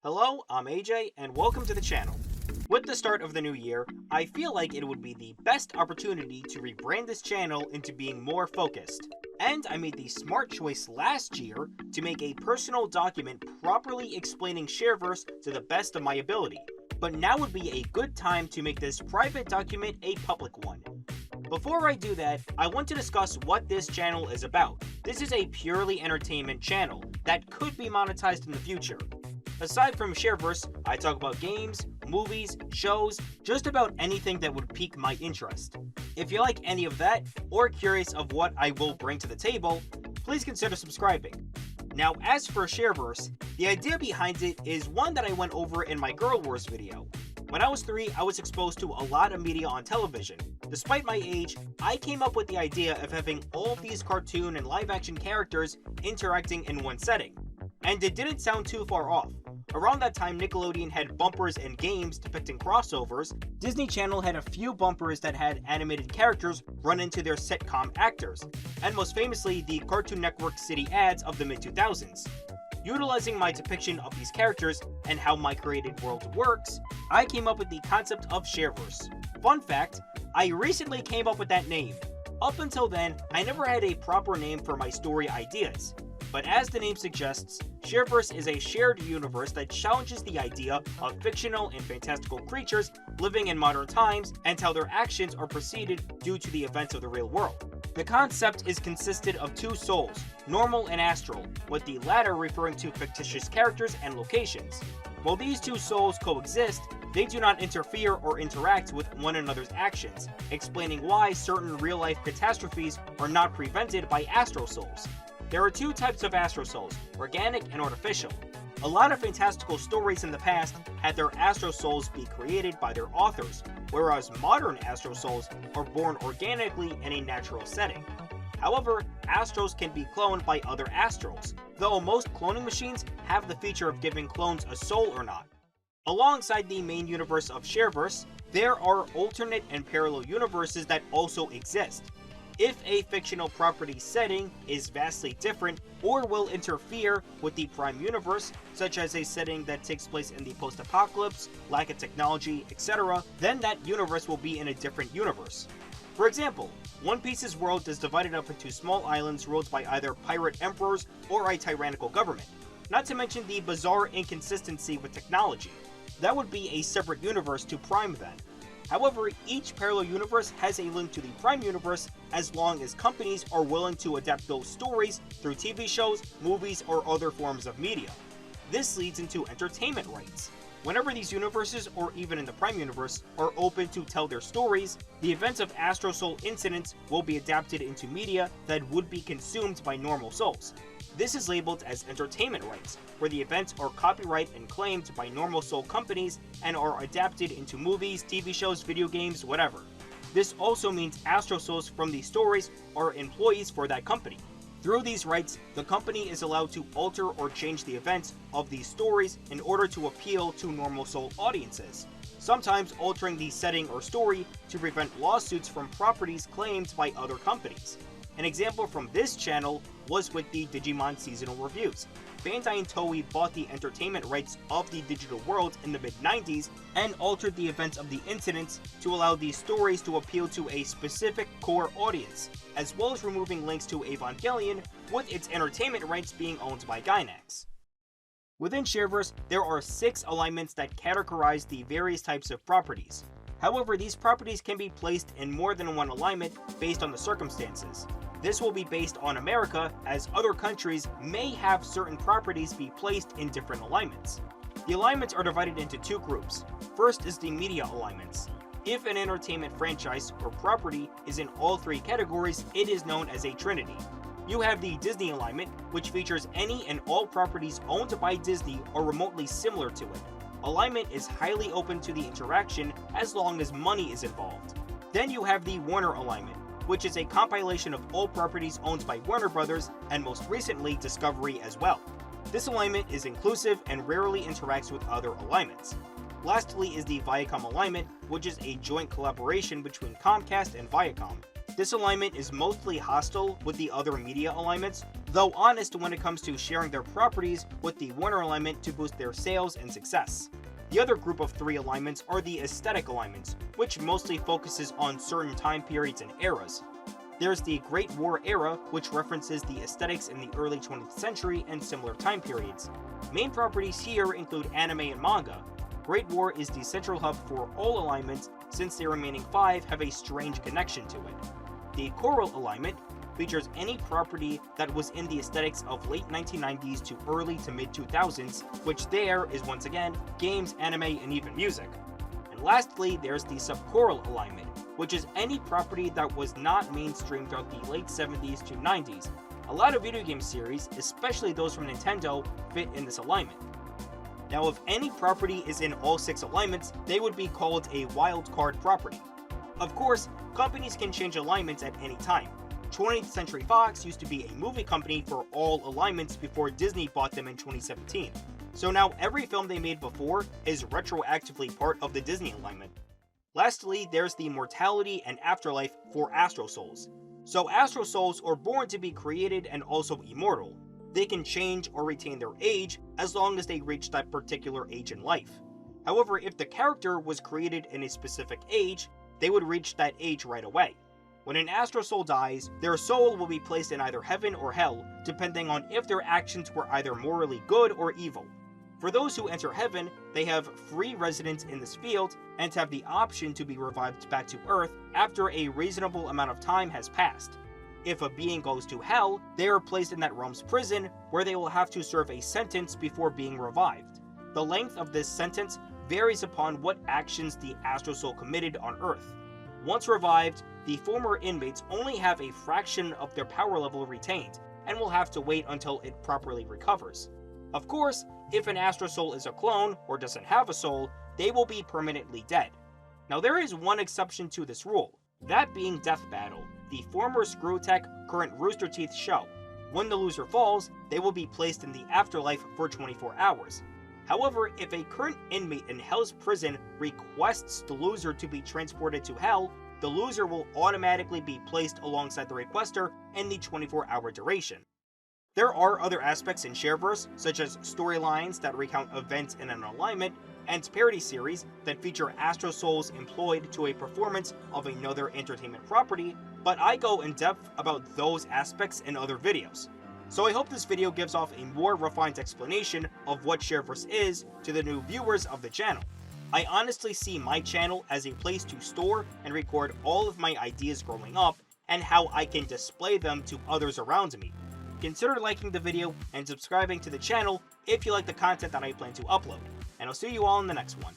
Hello, I'm AJ, and welcome to the channel. With the start of the new year, I feel like it would be the best opportunity to rebrand this channel into being more focused. And I made the smart choice last year to make a personal document properly explaining Shareverse to the best of my ability. But now would be a good time to make this private document a public one. Before I do that, I want to discuss what this channel is about. This is a purely entertainment channel that could be monetized in the future. Aside from Shareverse, I talk about games, movies, shows, just about anything that would pique my interest. If you like any of that, or curious of what I will bring to the table, please consider subscribing. Now, as for Shareverse, the idea behind it is one that I went over in my Girl Wars video. When I was 3, I was exposed to a lot of media on television. Despite my age, I came up with the idea of having all of these cartoon and live-action characters interacting in one setting. And it didn't sound too far off. Around that time, Nickelodeon had bumpers and games depicting crossovers. Disney Channel had a few bumpers that had animated characters run into their sitcom actors, and most famously, the Cartoon Network City ads of the mid-2000s. Utilizing my depiction of these characters and how my created world works, I came up with the concept of Shareverse. Fun fact, I recently came up with that name. Up until then, I never had a proper name for my story ideas. But as the name suggests, Shareverse is a shared universe that challenges the idea of fictional and fantastical creatures living in modern times and how their actions are preceded due to the events of the real world. The concept is consisted of two souls, normal and astral, with the latter referring to fictitious characters and locations. While these two souls coexist, they do not interfere or interact with one another's actions, explaining why certain real-life catastrophes are not prevented by astral souls. There are two types of astral souls, organic and artificial. A lot of fantastical stories in the past had their astral souls be created by their authors, whereas modern astral souls are born organically in a natural setting. However, astrals can be cloned by other astrals, though most cloning machines have the feature of giving clones a soul or not. Alongside the main universe of Shareverse, there are alternate and parallel universes that also exist. If a fictional property setting is vastly different or will interfere with the prime universe, such as a setting that takes place in the post-apocalypse, lack of technology, etc., then that universe will be in a different universe. For example, One Piece's world is divided up into small islands ruled by either pirate emperors or a tyrannical government, not to mention the bizarre inconsistency with technology. That would be a separate universe to Prime then. However, each parallel universe has a link to the Prime universe as long as companies are willing to adapt those stories through TV shows, movies, or other forms of media. This leads into entertainment rights. Whenever these universes, or even in the Prime universe, are open to tell their stories, the events of Astro Soul incidents will be adapted into media that would be consumed by normal souls. This is labeled as entertainment rights, where the events are copyright and claimed by normal soul companies and are adapted into movies, TV shows, video games, whatever. This also means Astro Souls from these stories are employees for that company. Through these rights, the company is allowed to alter or change the events of these stories in order to appeal to normal soul audiences, sometimes altering the setting or story to prevent lawsuits from properties claimed by other companies. An example from this channel was with the Digimon seasonal reviews. Bandai and Toei bought the entertainment rights of the digital world in the mid-90s and altered the events of the incidents to allow these stories to appeal to a specific core audience, as well as removing links to Evangelion, with its entertainment rights being owned by Gainax. Within Shareverse, there are 6 alignments that categorize the various types of properties. However, these properties can be placed in more than one alignment based on the circumstances. This will be based on America, as other countries may have certain properties be placed in different alignments. The alignments are divided into 2 groups. First is the media alignments. If an entertainment franchise or property is in all 3 categories, it is known as a trinity. You have the Disney alignment, which features any and all properties owned by Disney or remotely similar to it. Alignment is highly open to the interaction as long as money is involved. Then you have the Warner alignment, which is a compilation of all properties owned by Warner Brothers and most recently Discovery as well. This alignment is inclusive and rarely interacts with other alignments. Lastly is the Viacom alignment, which is a joint collaboration between Comcast and Viacom. This alignment is mostly hostile with the other media alignments, though honest when it comes to sharing their properties with the Warner alignment to boost their sales and success. The other group of 3 alignments are the aesthetic alignments, which mostly focuses on certain time periods and eras. There's the Great War era, which references the aesthetics in the early 20th century and similar time periods. Main properties here include anime and manga. Great War is the central hub for all alignments, since the remaining 5 have a strange connection to it. The choral alignment features any property that was in the aesthetics of late 1990s to early to mid 2000s, which there is once again games, anime, and even music. And lastly, there's the subchoral alignment, which is any property that was not mainstream throughout the late 70s to 90s. A lot of video game series, especially those from Nintendo, fit in this alignment. Now, if any property is in all 6 alignments, they would be called a wildcard property. Of course, companies can change alignments at any time. 20th Century Fox used to be a movie company for all alignments before Disney bought them in 2017. So now every film they made before is retroactively part of the Disney alignment. Lastly, there's the mortality and afterlife for astral souls. So astral souls are born to be created and also immortal. They can change or retain their age as long as they reach that particular age in life. However, if the character was created in a specific age, they would reach that age right away. When an astral soul dies, their soul will be placed in either heaven or hell, depending on if their actions were either morally good or evil. For those who enter heaven, they have free residence in this field and have the option to be revived back to Earth after a reasonable amount of time has passed. If a being goes to hell, they are placed in that realm's prison, where they will have to serve a sentence before being revived. The length of this sentence varies upon what actions the astral soul committed on Earth. Once revived, the former inmates only have a fraction of their power level retained, and will have to wait until it properly recovers. Of course, if an astral soul is a clone, or doesn't have a soul, they will be permanently dead. Now there is one exception to this rule, that being Death Battle, the former Screwtech, current Rooster Teeth show. When the loser falls, they will be placed in the afterlife for 24 hours. However, if a current inmate in Hell's prison requests the loser to be transported to Hell, the loser will automatically be placed alongside the requester in the 24-hour duration. There are other aspects in Shareverse, such as storylines that recount events in an alignment, and parody series that feature astral souls employed to a performance of another entertainment property, but I go in depth about those aspects in other videos. So I hope this video gives off a more refined explanation of what Shareverse is to the new viewers of the channel. I honestly see my channel as a place to store and record all of my ideas growing up and how I can display them to others around me. Consider liking the video and subscribing to the channel if you like the content that I plan to upload, and I'll see you all in the next one.